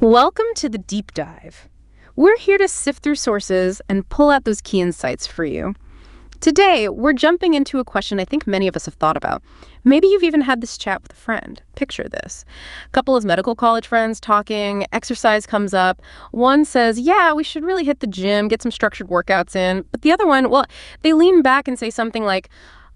Welcome to the deep dive. We're here to sift through sources and pull out those key insights for you. Today, we're jumping into a question I think many of us have thought about. Maybe you've even had this chat with a friend. Picture this. A couple of medical college friends talking, exercise comes up. One says, yeah, we should really hit the gym, get some structured workouts in. But the other one, well, they lean back and say something like,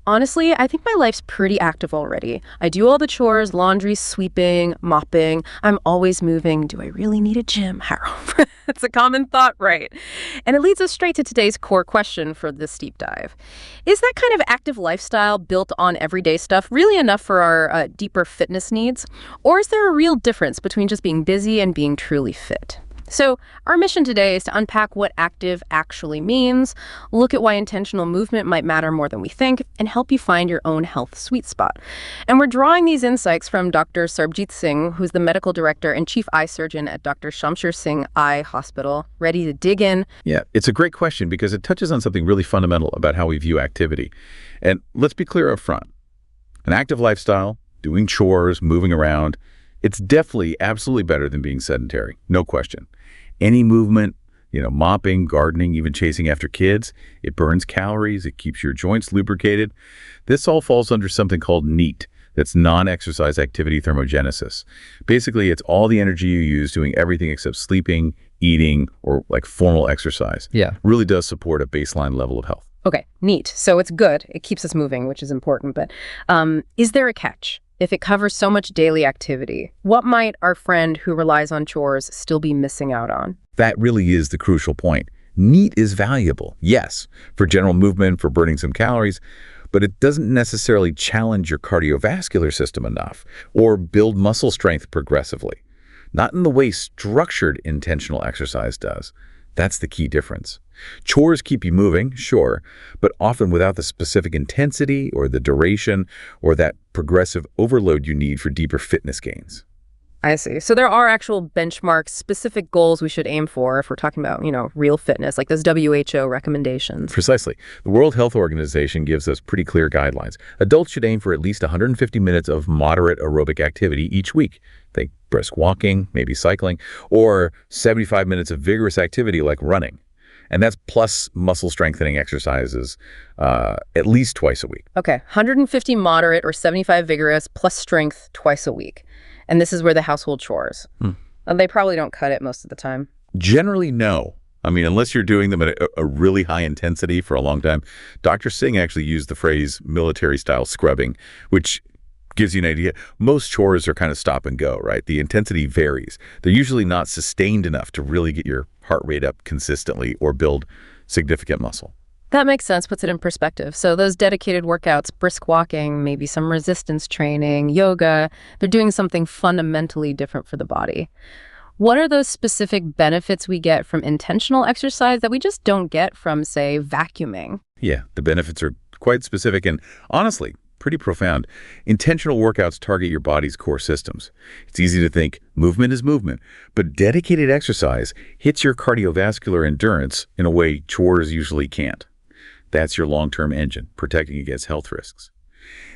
honestly, I think my life's pretty active already. I do all the chores, laundry, sweeping, mopping. I'm always moving. Do I really need a gym, Harold? It's a common thought, right? And it leads us straight to today's core question for this deep dive. Is that kind of active lifestyle built on everyday stuff really enough for our deeper fitness needs? Or is there a real difference between just being busy and being truly fit? So our mission today is to unpack what active actually means, look at why intentional movement might matter more than we think, and help you find your own health sweet spot. And we're drawing these insights from Dr. Sarbjit Singh, who's the medical director and chief eye surgeon at Dr. Shamshir Singh Eye Hospital. Ready to dig in? Yeah, it's a great question because it touches on something really fundamental about how we view activity. And let's be clear up front. An active lifestyle, doing chores, moving around, it's definitely absolutely better than being sedentary, no question. Any movement, mopping, gardening, even chasing after kids, it burns calories, it keeps your joints lubricated. This all falls under something called NEAT. That's non-exercise activity thermogenesis. Basically, it's all the energy you use doing everything except sleeping, eating, or like formal exercise. Yeah. Really does support a baseline level of health. Okay, neat. So it's good. It keeps us moving, which is important. But is there a catch? If it covers so much daily activity, what might our friend who relies on chores still be missing out on? That really is the crucial point. NEAT is valuable, yes, for general movement, for burning some calories, but it doesn't necessarily challenge your cardiovascular system enough or build muscle strength progressively. Not in the way structured intentional exercise does. That's the key difference. Chores keep you moving, sure, but often without the specific intensity or the duration or that progressive overload you need for deeper fitness gains. I see. So there are actual benchmarks, specific goals we should aim for if we're talking about, real fitness, like those WHO recommendations. Precisely. The World Health Organization gives us pretty clear guidelines. Adults should aim for at least 150 minutes of moderate aerobic activity each week. Think brisk walking, maybe cycling, or 75 minutes of vigorous activity like running. And that's plus muscle strengthening exercises at least twice a week. Okay, 150 moderate or 75 vigorous plus strength twice a week. And this is where the household chores. They probably don't cut it most of the time. Generally, no. I mean, unless you're doing them at a really high intensity for a long time. Dr. Singh actually used the phrase military-style scrubbing, which gives you an idea. Most chores are kind of stop and go, right? The intensity varies. They're usually not sustained enough to really get your heart rate up consistently or build significant muscle. That makes sense, puts it in perspective. So those dedicated workouts, brisk walking, maybe some resistance training, yoga, they're doing something fundamentally different for the body. What are those specific benefits we get from intentional exercise that we just don't get from, say, vacuuming? Yeah, the benefits are quite specific and honestly, pretty profound. Intentional workouts target your body's core systems. It's easy to think movement is movement, but dedicated exercise hits your cardiovascular endurance in a way chores usually can't. That's your long-term engine, protecting against health risks.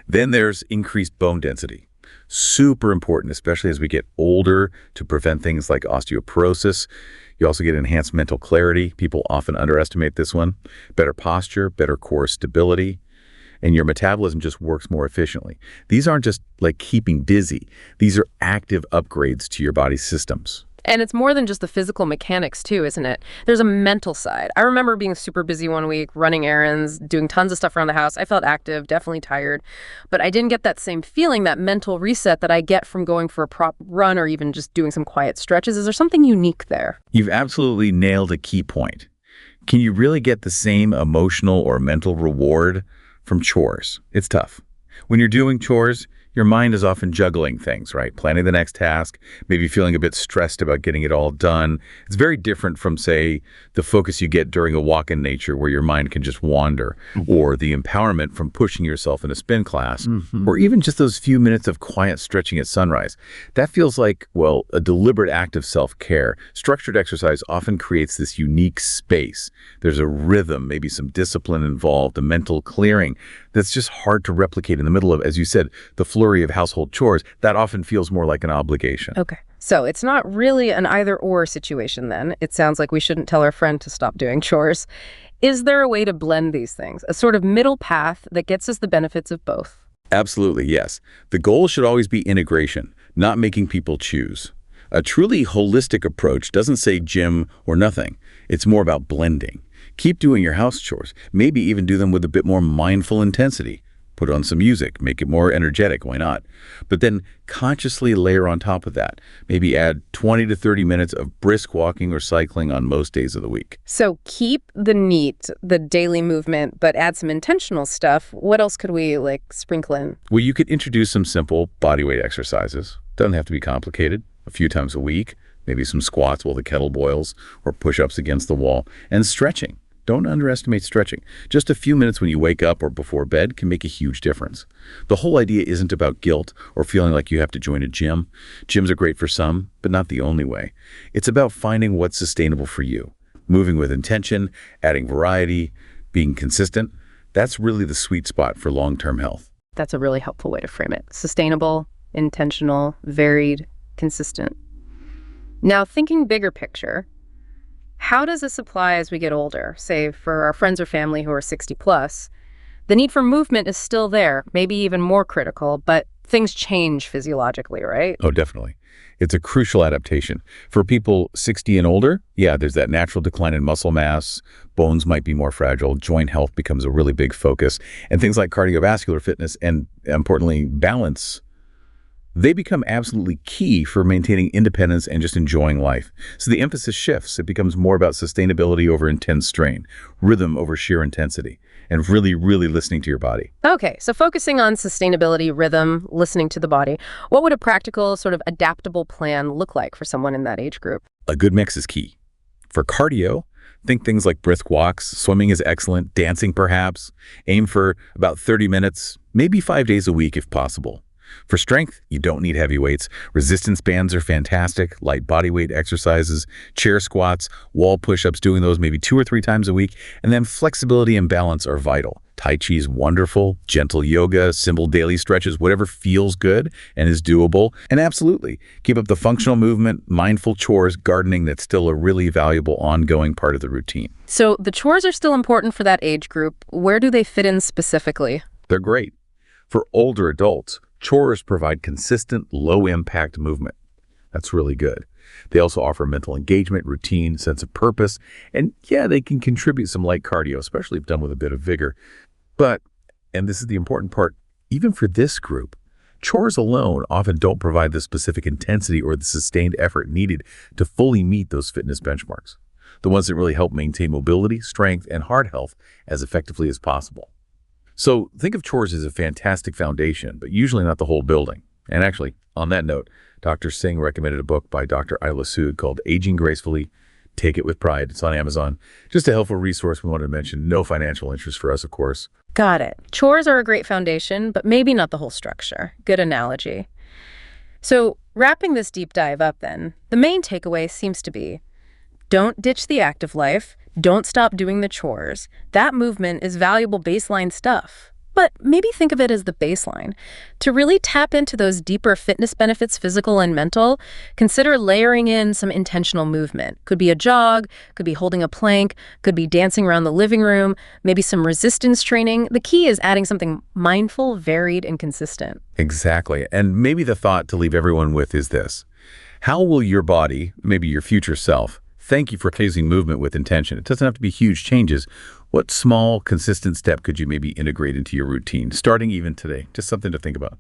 Then there's increased bone density. Super important, especially as we get older, to prevent things like osteoporosis. You also get enhanced mental clarity. People often underestimate this one. Better posture, better core stability, and your metabolism just works more efficiently. These aren't just like keeping dizzy. These are active upgrades to your body's systems. And it's more than just the physical mechanics too, isn't it? There's a mental side. I remember being super busy one week, running errands, doing tons of stuff around the house. I felt active, definitely tired, but I didn't get that same feeling, that mental reset that I get from going for a prop run or even just doing some quiet stretches. Is there something unique there? You've absolutely nailed a key point. Can you really get the same emotional or mental reward from chores? It's tough. When you're doing chores, your mind is often juggling things, right? Planning the next task, maybe feeling a bit stressed about getting it all done. It's very different from, say, the focus you get during a walk in nature where your mind can just wander, or the empowerment from pushing yourself in a spin class, or even just those few minutes of quiet stretching at sunrise. That feels like, well, a deliberate act of self-care. Structured exercise often creates this unique space. There's a rhythm, maybe some discipline involved, a mental clearing that's just hard to replicate in the middle of, as you said, the floor flurry of household chores, that often feels more like an obligation. Okay. So it's not really an either-or situation then. It sounds like we shouldn't tell our friend to stop doing chores. Is there a way to blend these things, a sort of middle path that gets us the benefits of both? Absolutely, yes. The goal should always be integration, not making people choose. A truly holistic approach doesn't say gym or nothing. It's more about blending. Keep doing your house chores, maybe even do them with a bit more mindful intensity. Put on some music, make it more energetic, why not? But then consciously layer on top of that. Maybe add 20 to 30 minutes of brisk walking or cycling on most days of the week. So keep the neat, the daily movement, but add some intentional stuff. What else could we, sprinkle in? Well, you could introduce some simple bodyweight exercises. Doesn't have to be complicated. A few times a week, maybe some squats while the kettle boils, or push-ups against the wall, and stretching. Don't underestimate stretching. Just a few minutes when you wake up or before bed can make a huge difference. The whole idea isn't about guilt or feeling like you have to join a gym. Gyms are great for some, but not the only way. It's about finding what's sustainable for you. Moving with intention, adding variety, being consistent. That's really the sweet spot for long-term health. That's a really helpful way to frame it. Sustainable, intentional, varied, consistent. Now, thinking bigger picture, how does this apply as we get older? Say, for our friends or family who are 60 plus, the need for movement is still there, maybe even more critical, but things change physiologically, right? Oh, definitely. It's a crucial adaptation. For people 60 and older, yeah, there's that natural decline in muscle mass, bones might be more fragile, joint health becomes a really big focus, and things like cardiovascular fitness and, importantly, balance, they become absolutely key for maintaining independence and just enjoying life. So the emphasis shifts. It becomes more about sustainability over intense strain, rhythm over sheer intensity, and really, really listening to your body. Okay, so focusing on sustainability, rhythm, listening to the body, what would a practical, sort of adaptable plan look like for someone in that age group? A good mix is key. For cardio, think things like brisk walks, swimming is excellent, dancing perhaps. Aim for about 30 minutes, maybe 5 days a week if possible. For strength, you don't need heavy weights. Resistance bands are fantastic, light body weight exercises, chair squats, wall push-ups, doing those maybe 2 or 3 times a week. And then flexibility and balance are vital. Tai Chi is wonderful, gentle yoga, simple daily stretches, whatever feels good and is doable. And absolutely, keep up the functional movement, mindful chores, gardening, that's still a really valuable ongoing part of the routine. So the chores are still important for that age group. Where do they fit in specifically? They're great. For older adults, chores provide consistent, low-impact movement. That's really good. They also offer mental engagement, routine, sense of purpose, and yeah, they can contribute some light cardio, especially if done with a bit of vigor. But, and this is the important part, even for this group, chores alone often don't provide the specific intensity or the sustained effort needed to fully meet those fitness benchmarks. The ones that really help maintain mobility, strength, and heart health as effectively as possible. So think of chores as a fantastic foundation, but usually not the whole building. And actually, on that note, Dr. Singh recommended a book by Dr. Ayla Sood called Aging Gracefully. Take it with pride. It's on Amazon. Just a helpful resource we wanted to mention. No financial interest for us, of course. Got it. Chores are a great foundation, but maybe not the whole structure. Good analogy. So wrapping this deep dive up then, the main takeaway seems to be, don't ditch the active life. Don't stop doing the chores. That movement is valuable baseline stuff. But maybe think of it as the baseline. To really tap into those deeper fitness benefits, physical and mental, consider layering in some intentional movement. Could be a jog, could be holding a plank, could be dancing around the living room, maybe some resistance training. The key is adding something mindful, varied, and consistent. Exactly. And maybe the thought to leave everyone with is this. How will your body, maybe your future self, thank you for placing movement with intention? It doesn't have to be huge changes. What small, consistent step could you maybe integrate into your routine, starting even today? Just something to think about.